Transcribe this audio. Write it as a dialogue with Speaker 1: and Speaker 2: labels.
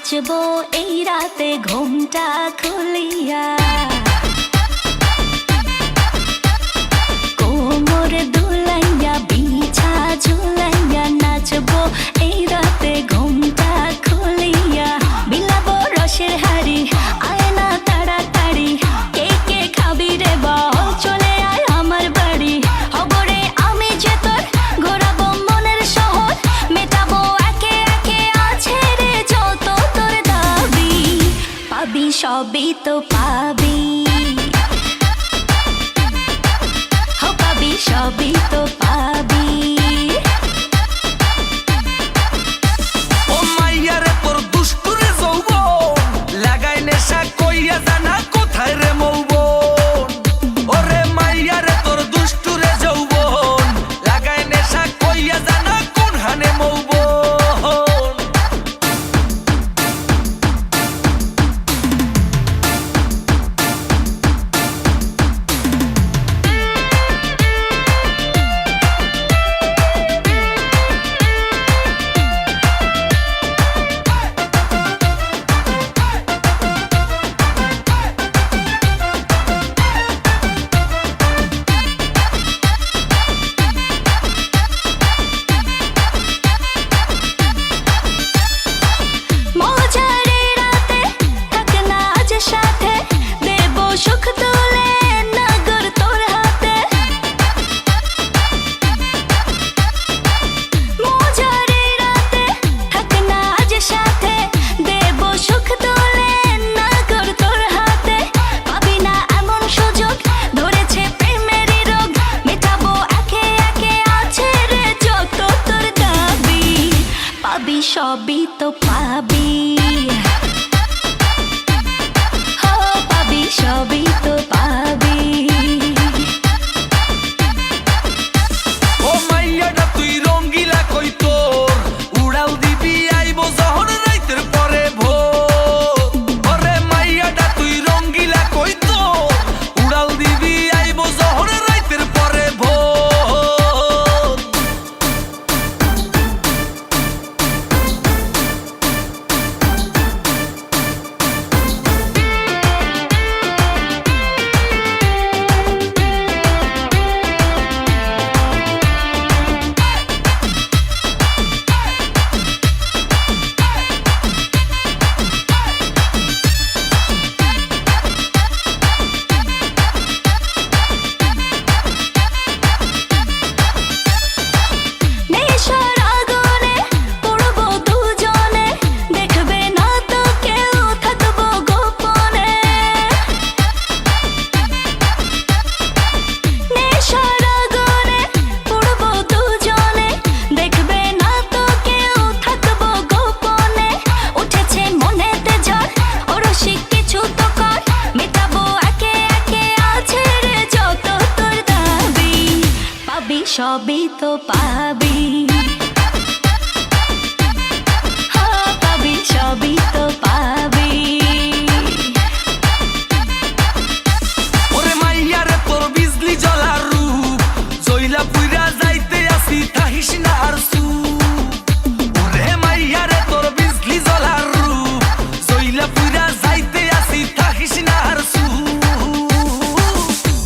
Speaker 1: নাচবো এই রাতে ঘুমটা খুলিয়া, কোমর দুলাইয়া বিছা ঝুলাইয়া নাচবো এই রাতে ঘুমটা খুলিয়া। বিলাবো রসের হাড়ি আয় না তাড়াতাড়ি, কে কে খাবি রে বল চলে আয় আমার বাড়ি। হবরে আমি যে তোর ঘোরাবো মনের শহর, মেটাবো একে একে আছে রে যত তোর দাবি। পাবি সবই তো পাবি, পাবি সবই তো পাবি।
Speaker 2: ও মাইয়া রে তোর দুষ্টুরে যৌবন, লাগাই নেশা কইয়া জানা কোথায় রে মৌবন। ওরে মাইয়া রে তোর দুষ্টুরে যৌবন, লাগাই নেশা কইয়া জানা কোন হানে মৌবন।
Speaker 1: সবই তো পাবি, পাবি সবই তো